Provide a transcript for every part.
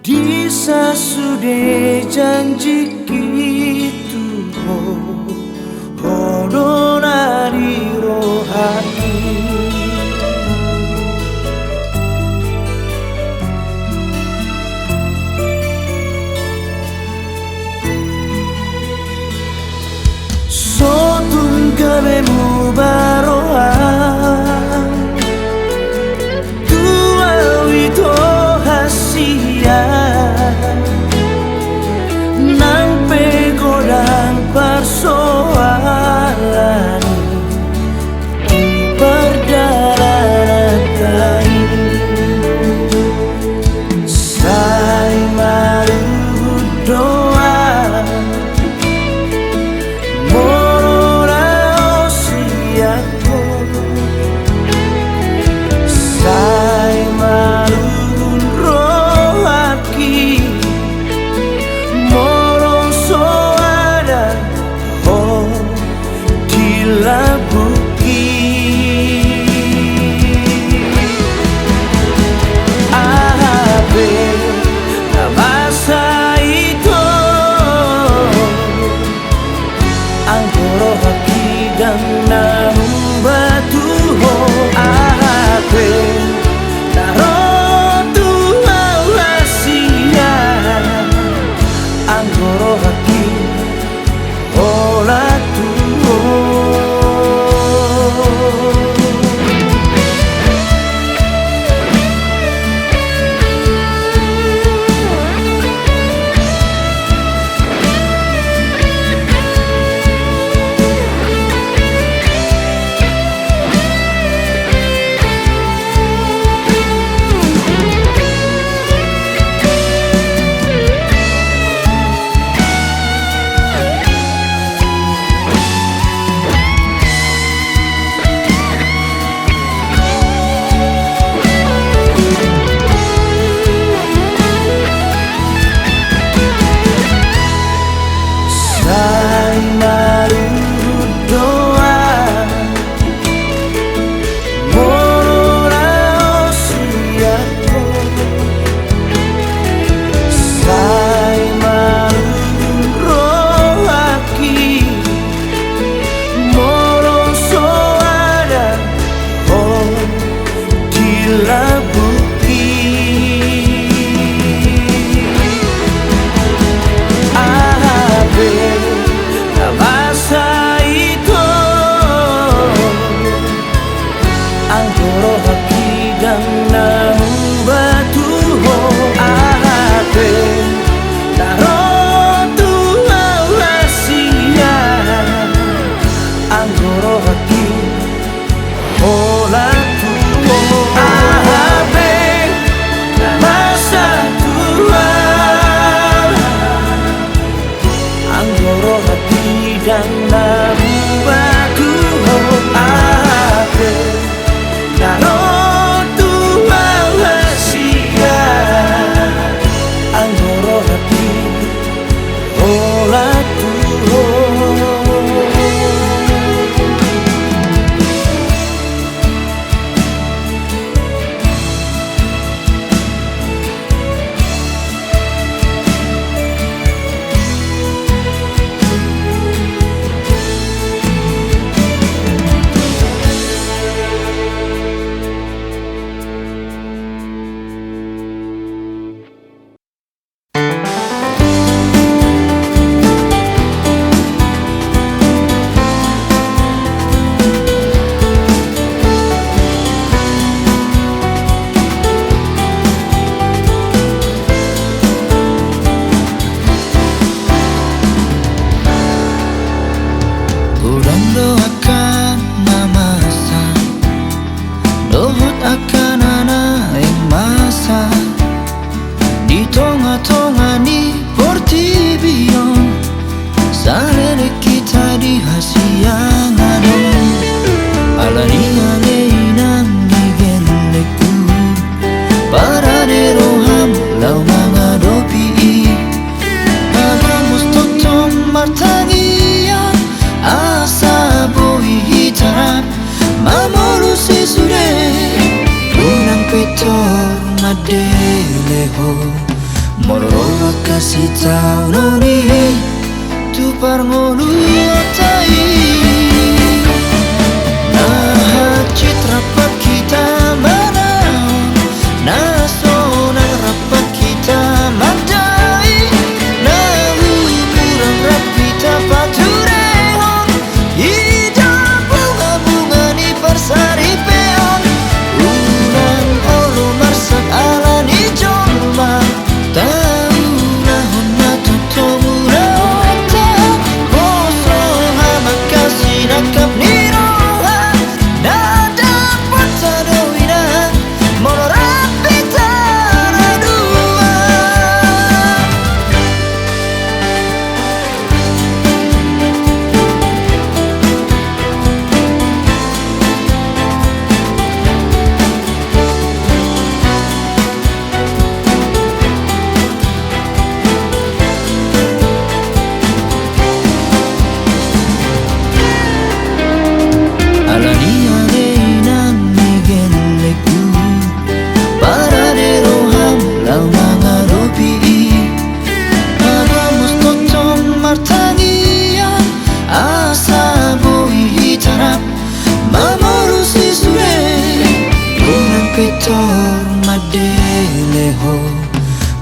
Disa sude janji gitu Hono di rohani Sotun kabemu barohan Tua wito hasia Nang pegodang persoalan Di perjalanan kain Sai malu doa Mora siap tahun ini tu parngolu otai nah citra pak kita manaon nasonan rapat kita madai nah kurang rapita paturehon ida bunga-bunga ni persari peon ulang olo marsak ala ni jomba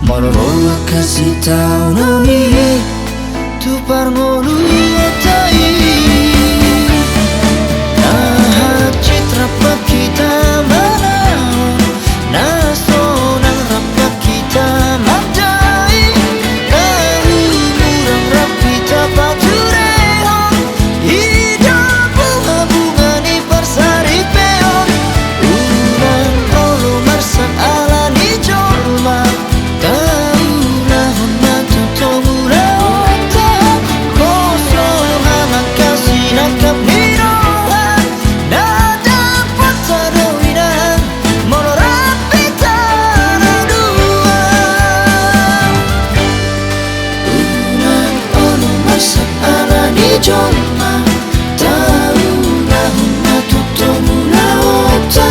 Mororoa kasih tahu noni tu parngolu otai nah citra pak kita manaon nasonan rapat kita madai nah kurang rapita paturehon ida bunga-bunga ni persari peon ulang olo marsak ala ni jolma Jomma tahu nahuna tutomu laota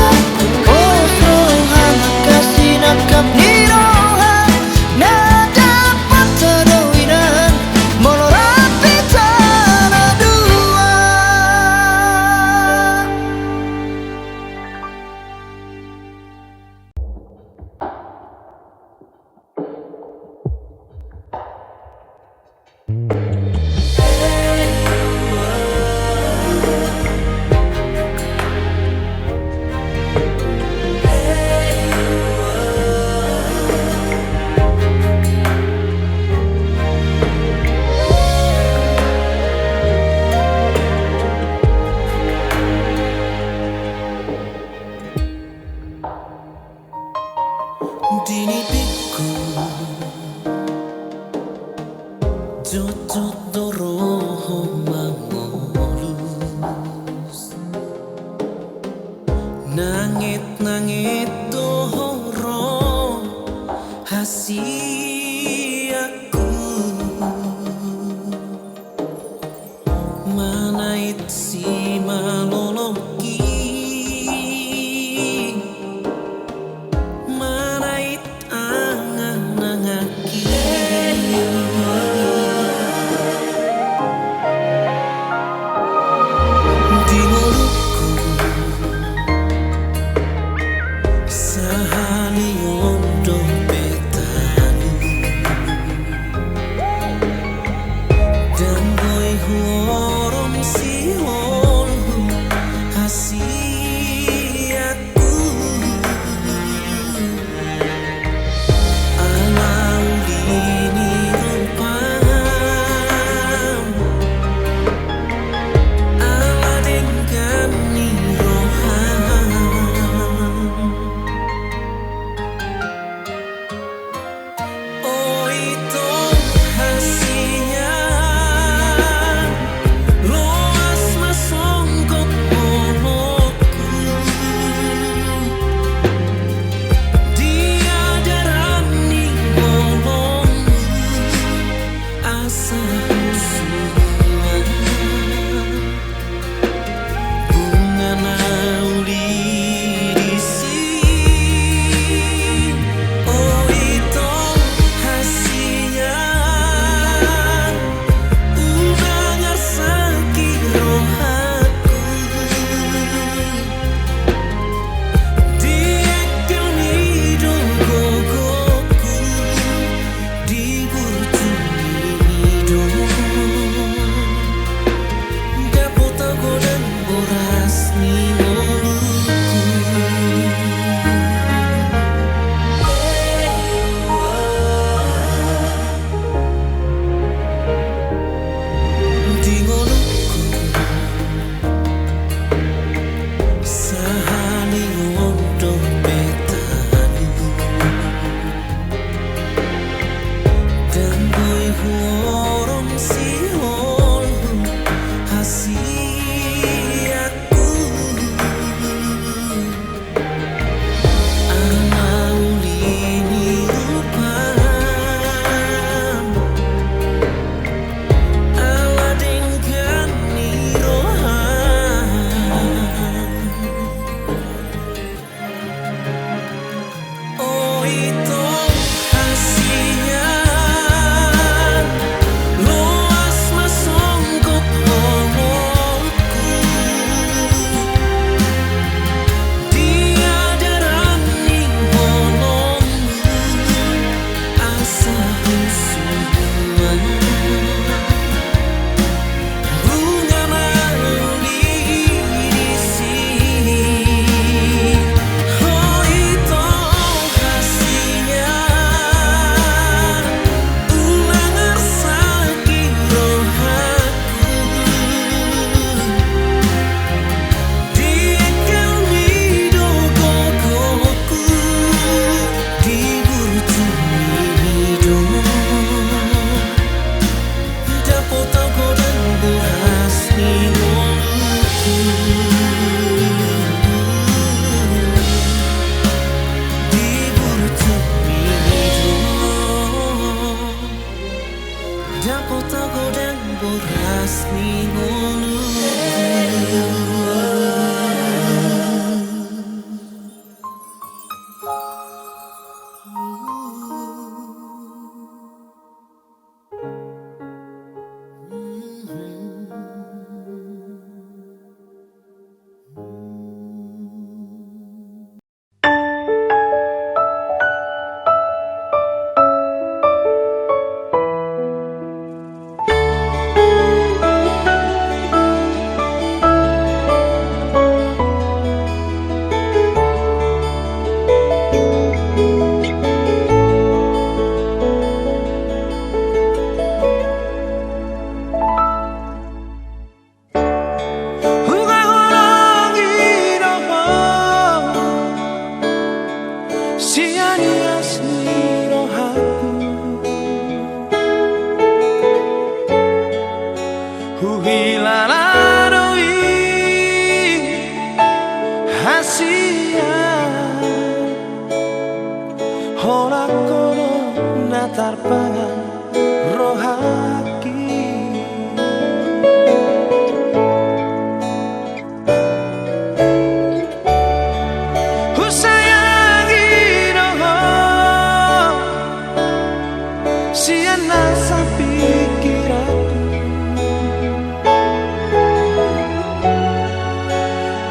kosro hana kasih nakap niroha nada patadoinan molorapi tanah dua. Dini piku Jujut doroho mangolus Nangit-nangit dohoro hasiaku Manait si maloloki rasmi ngono.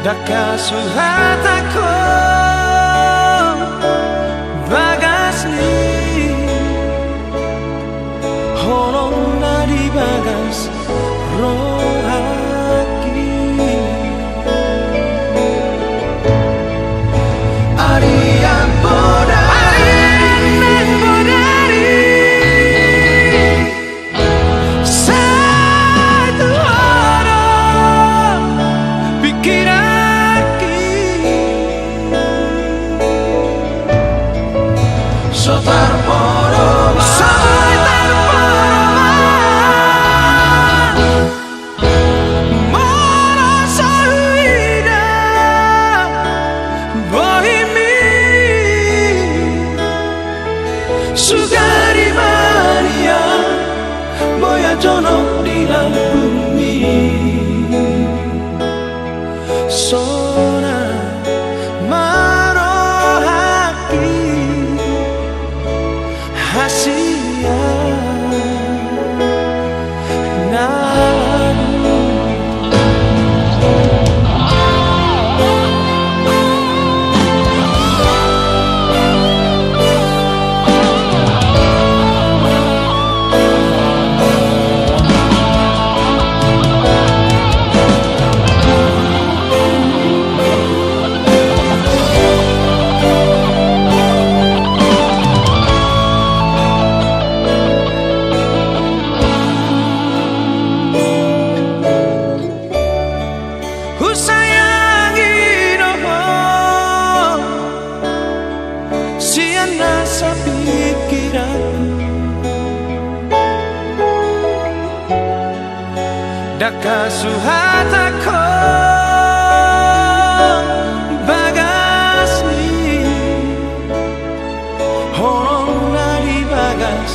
Daka suhatako bagas ni horon nari bagas rohaki Arian bodari satu orang pikiran Sotar poroman Marasalida Bohimi Sugari Maria Boya jono di bumi Sona Hasia sa pikiranku Daka suhatako bagas ni horon nari bagas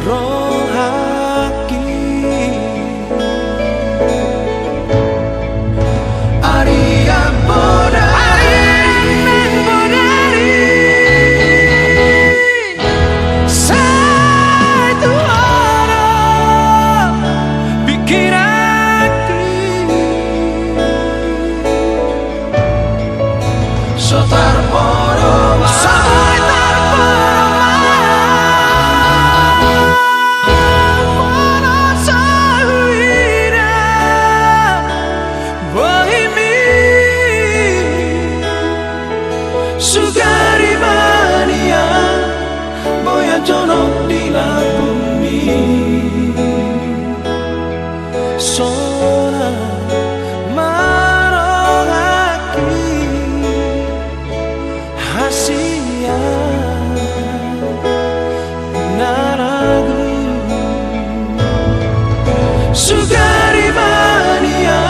rohaki Arian bodari Satu orang pikiranku Sotar poroman Marasalida Bohimi Sugari Mania Boya jono di bumi Sona marongaki Hasia naragu Sugari Mania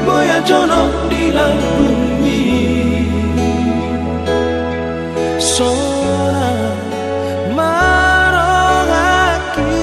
Boya jono di bumi Sona marongaki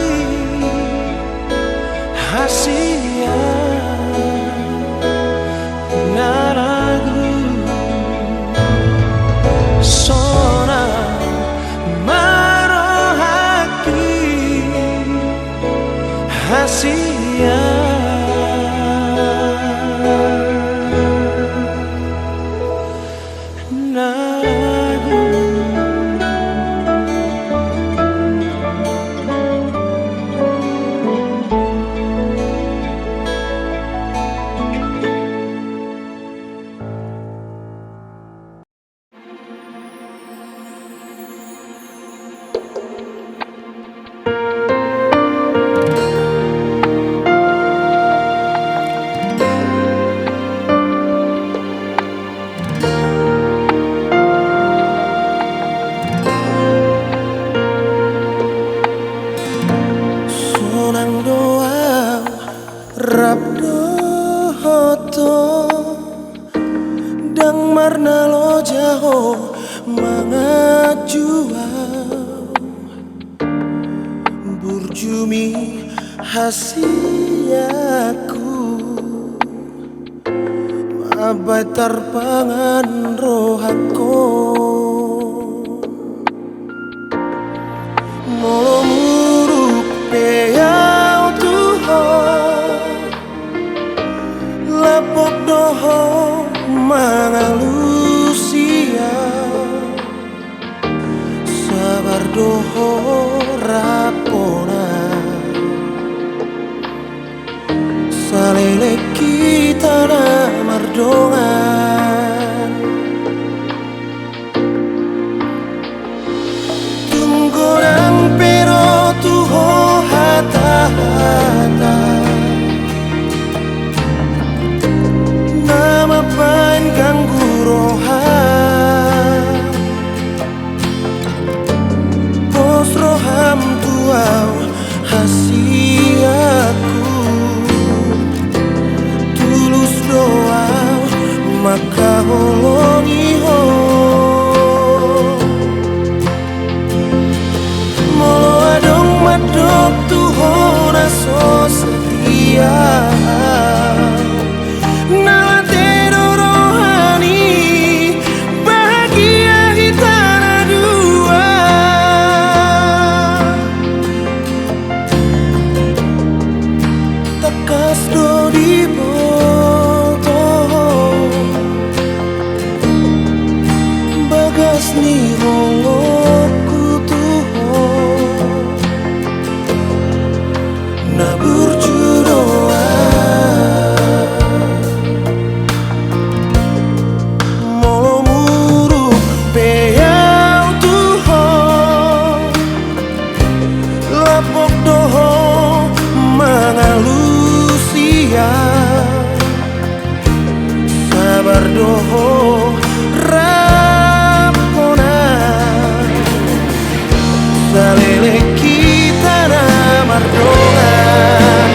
warna lo jauh mengajua burjumi hasiaku abai terpangan rohaku molo muruk peyau Tuhan lapok doho mangalusia sabar doho rapona salele kita na mardongan tunggoran pero tuho hata-hata nama pain ganggu rohan pos roham tuau hasiaku tulus doa maka holongi ho molo adong madok tuho raso setia nalatero rohani bahagia hitana dua takas do di bagas ni holoku tuho na berjudoa molo muruk peyau tuho lapok doho mangalusia sabar doho salele kita na mardongan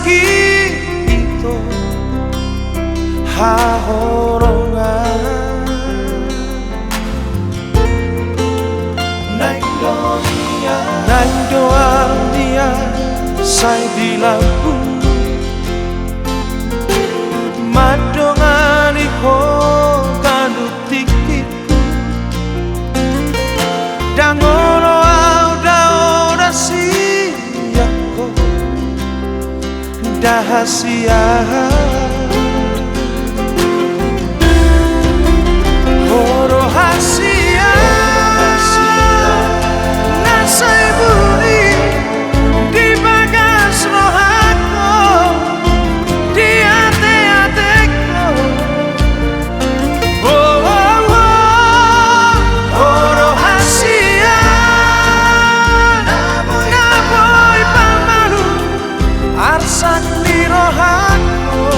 sakito hahorongan nang doang dia say di lambung madongan iko kanut dikit dangono auda siako dahasia horo hasia nasai buni di bagas rohako di ate-ateko oh, oh, oh. Horo hasia naboy pamalu arsak di rohako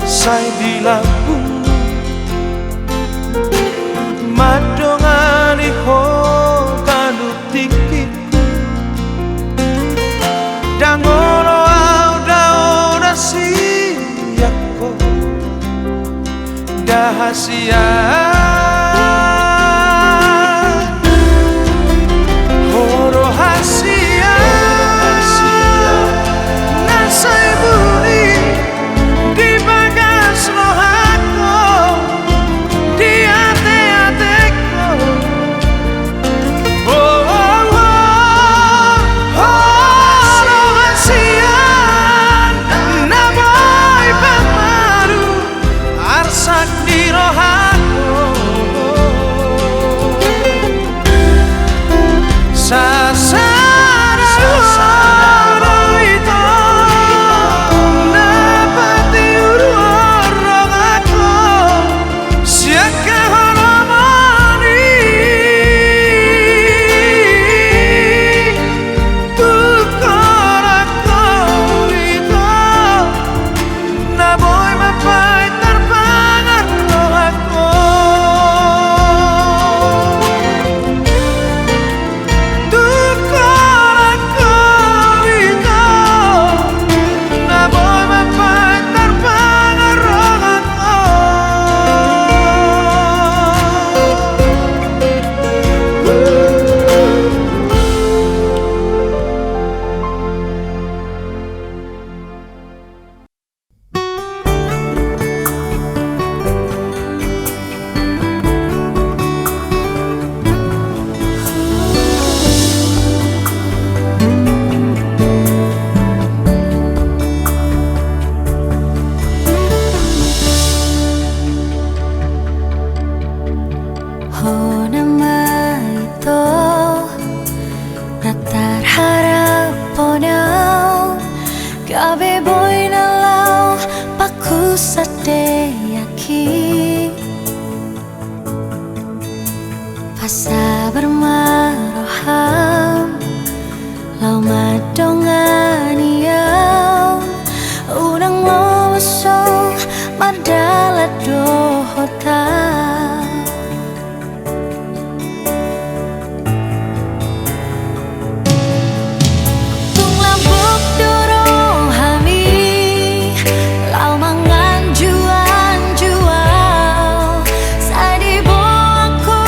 say di lambung madongan iko kanut dikit dangono auda siako dahasia horo hasia nasai buni di bagas rohako di ate-ateko oh, oh, oh. Horo hasia naboy pamaru arsak di rohako Asa bermaroham lau madongan iyam udang loso mardala dohota tung lambuk dorong hami lau mangan juan jual sadi bo aku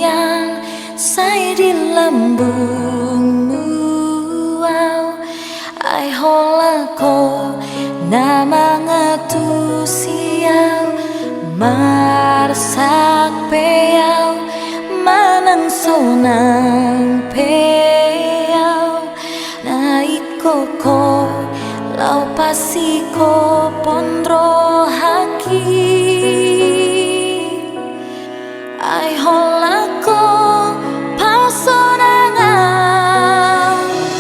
siang say di lambungmu. Ai hola ko na mga tusiyaw marsak peyaw manang sonang peyaw na ikoko lau pasiko pondro haki. Ai hola ko pasonangan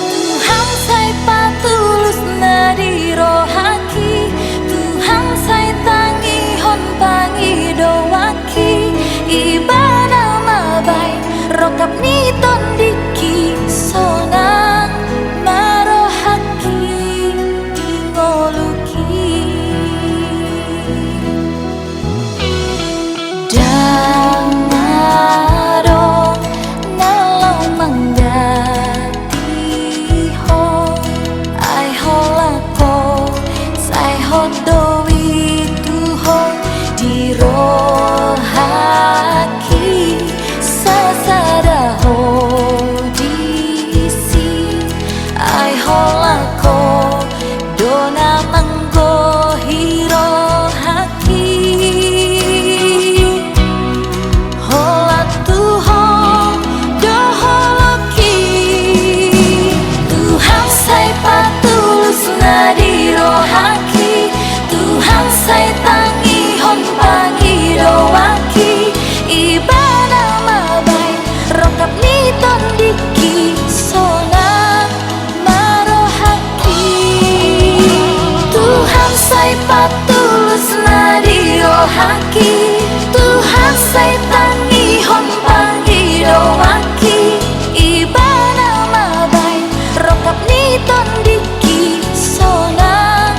Tuhan say patulus na di rohaki. Tuhan say tangihon pangidowaki. Ibadah mabay rokap niton diki sonang marohaki dingoluki. Damadong nalau manggati ho. Ai hola ko say hodowi tuho di rohaki. Sasada ho disi. Ai hola ko dona manggo hiro haki. Hola tuho doholoki. Tuhan say patulus na di rohaki. Tuhan say tangihon pangidowaki. Ibadah mabay rokap niton diki sonang marohaki. Tuhan say patulus na di rohaki. Tuhan say tangihon pangidowaki. Ibadah mabay rokap niton diki sonang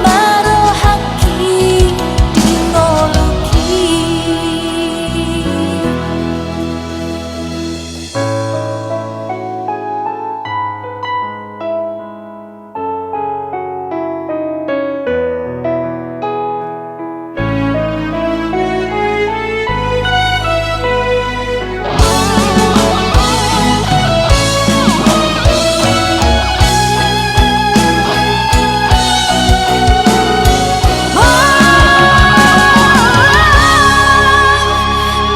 marohaki dingoluki.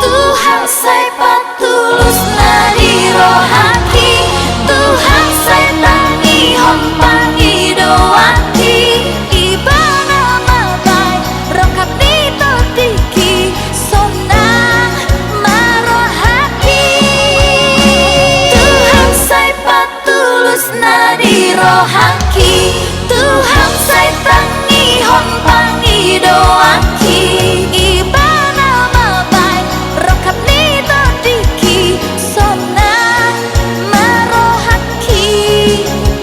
Tuhan say patulus na di rohaki. Tuhan say tangihon pangidowaki. Ibadah mabay rokap nito diki sonang marohaki. Tuhan say patulus na di rohaki. Tuhan say tangihon pangidowaki. Ibadah mabay rokap nito diki sonang marohaki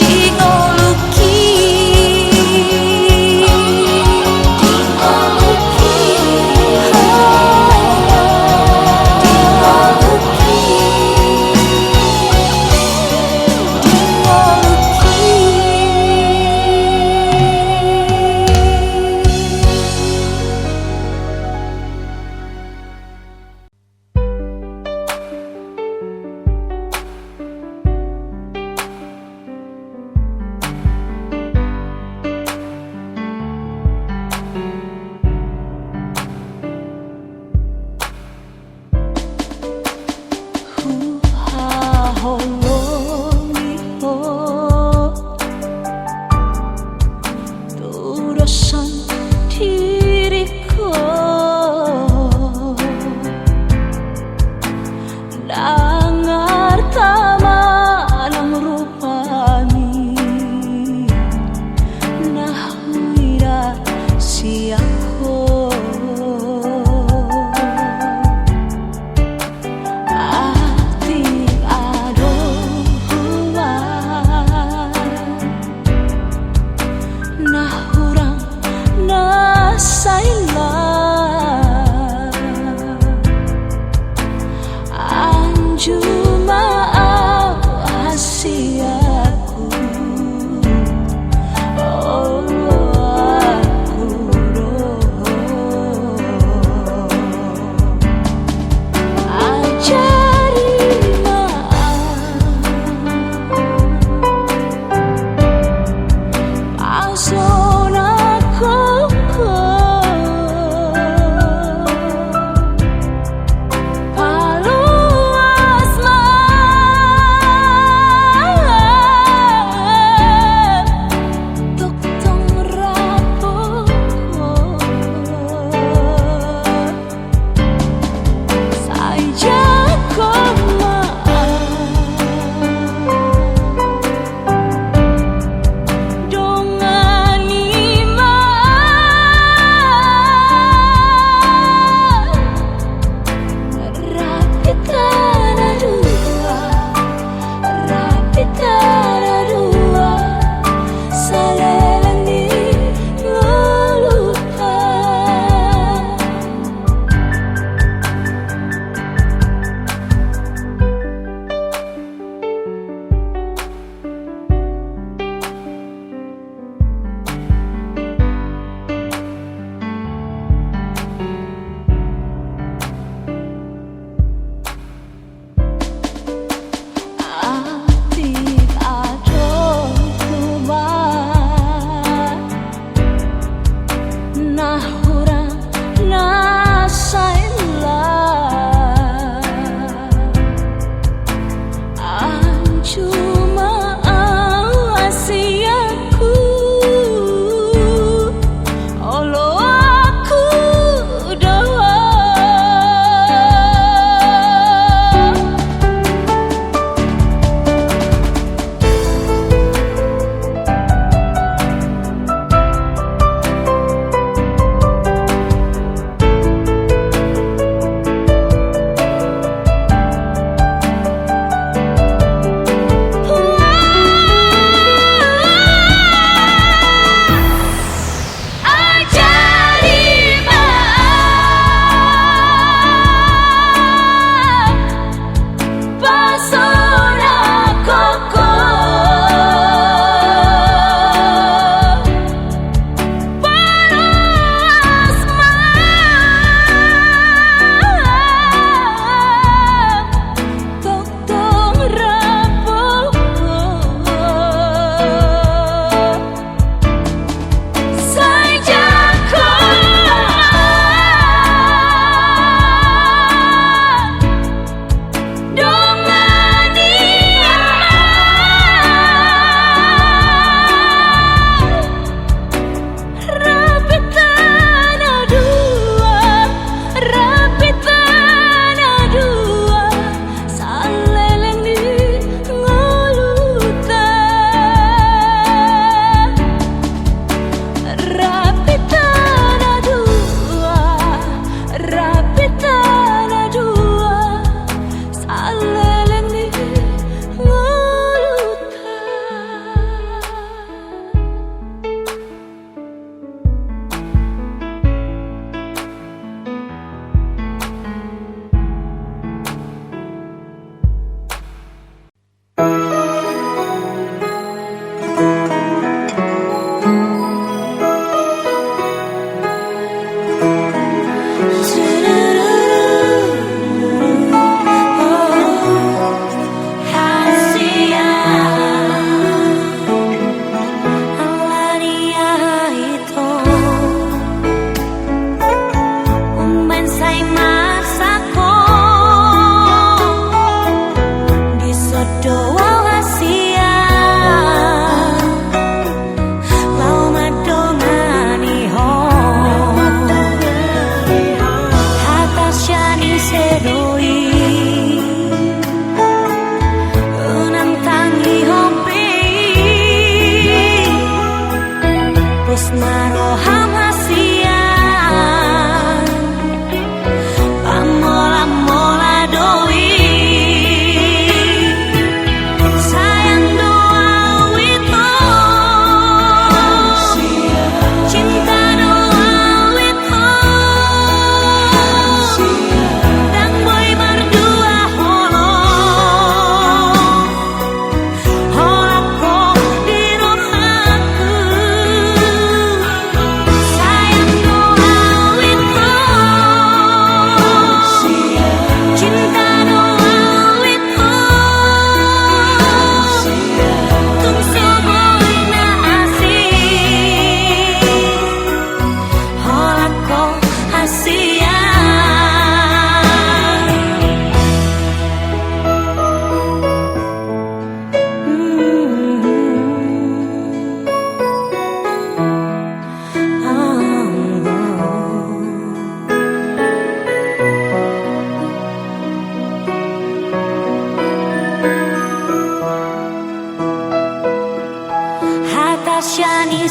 dingoluki. Dingoluki. Turusan diriku nangar tamanang rupani nahuira siako. Ating ado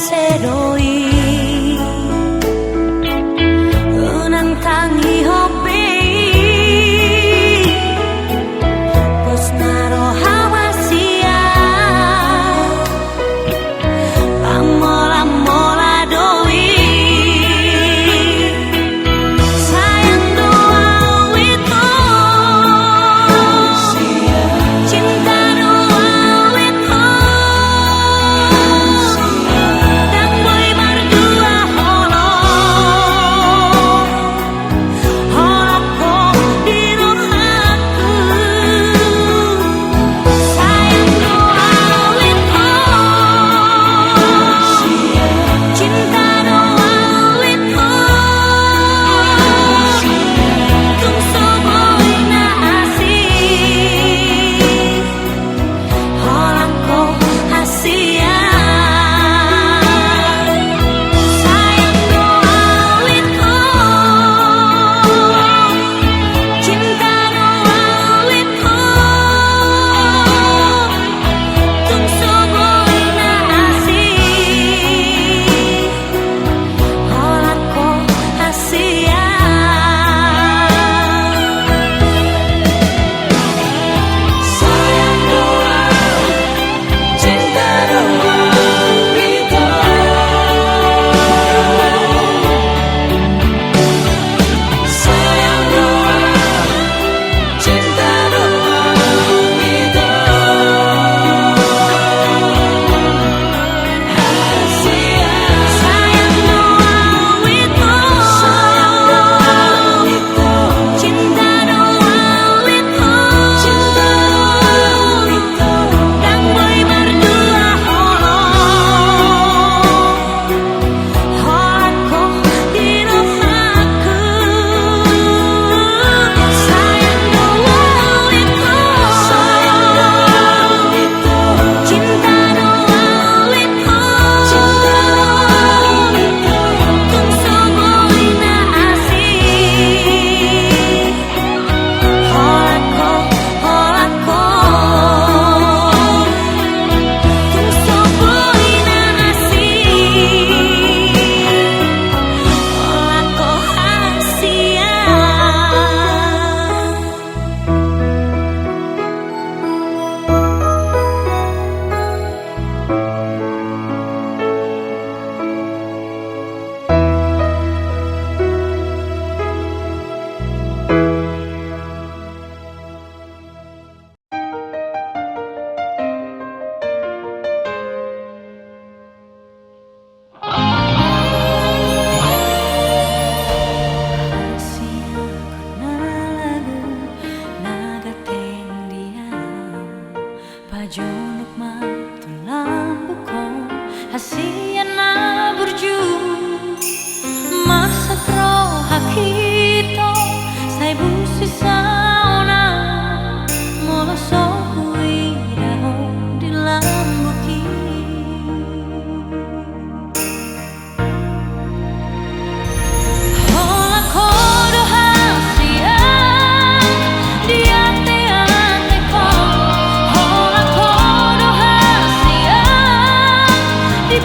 sedoi Unantangi hobi Posnaro hawasia Pamola-mola doi Sayang doa itu Cinta doa itu Dan boy berdua holo Holoko di rohaku Sayang doa itu Cinta doa itu Tung soboy na asih Holako hasia Sayang doa itu Cinta doa itu Tung soboy na asih Holako hasia Sayang doa Cinta doa itu Sayang doa Cinta doa itu Hasia Sayang doa itu Cinta doa itu Dan boy berdua holo Holako di rohaku Sayang doa itu Cinta doa itu Tung soboy na asih Holako Tung soboy na asih Holako hasia Pajunuk matulang bukong Hasia na burju Masak roh hakito Say busi sauna Moloso hui daho di lambuki Holako do hasia Di ate-ateko Holako do hasia Di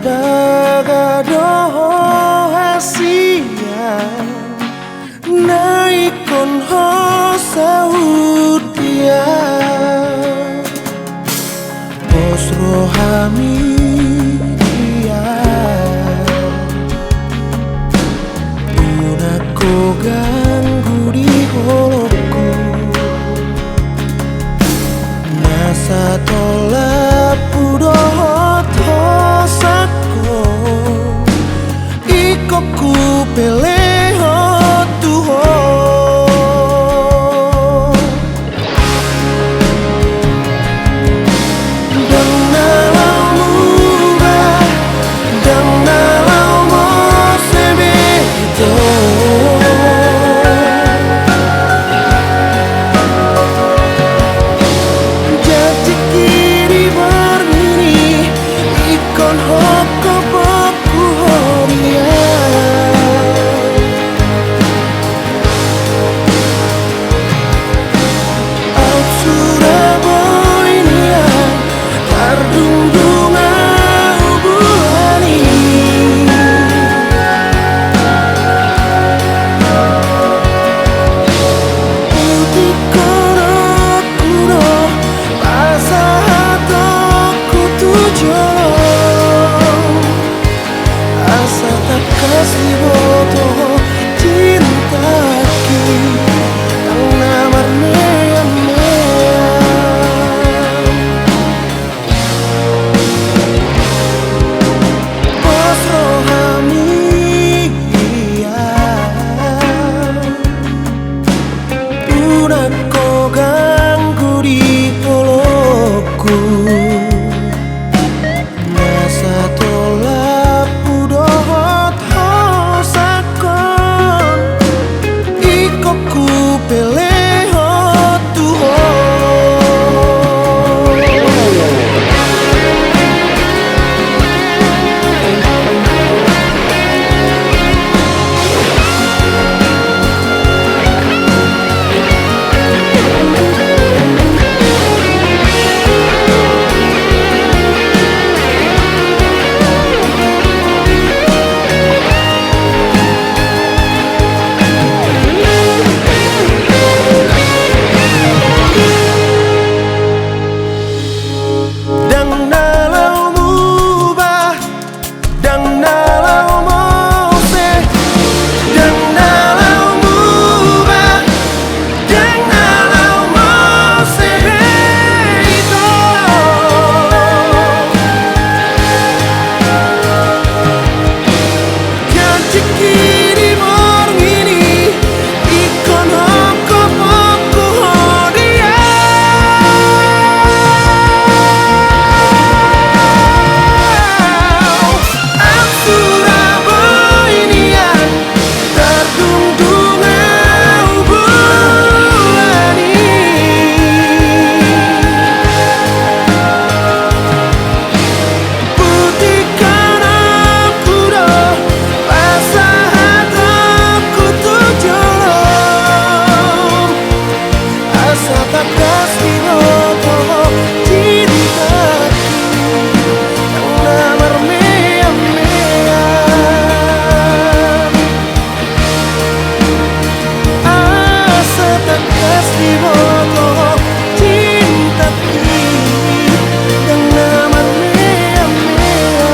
dagadoho hasia naikon ho saudia pos rohami dia unako ganggu di holoku nasa tolak pudoho tosako ikoku peleho tuho dan nalamu ba dan nalamu sebito jati kiri bernini ikon hoko boku horia Out Surabaya tardung-dunga ubuani putih kono kuno pasahato kutujolong asa tak kasih boto cintaki yang namarnya pos rohami unako ganggu di holoku nasa tolak pudohot hosakon ikoku peleho tuho Dang nalaumu ba dang nalaumu se dang nalaumu ba dang nalaumu se itu janji kiri morngini ikon hoko boku horia Surabaya tardung-dunga ubuani putih kana kudo pasahato kutujolong asa tak kasih boto cintaki yang namar mea-mea asa tak kasih boto cintaki yang namar mea-mea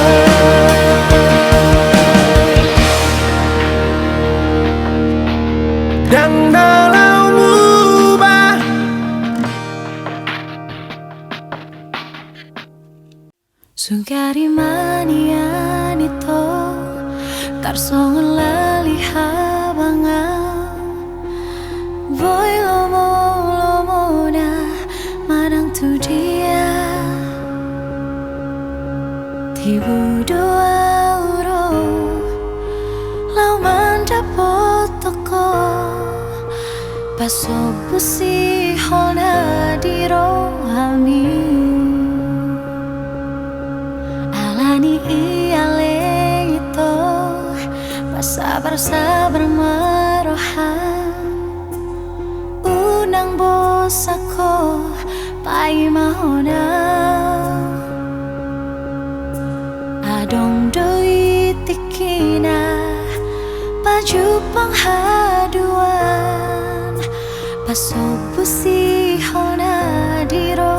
dang nalaumu ba Sugari manian itu tarsongan lali habangan Boy lomo lomo na manang tu dia Tibu doa uro lau manda potoko Paso pusi hona di rohami Alani iale itu sabar-sabar marohan Unang bosako pai mahona Adong jupang haduan pasopu si hona diro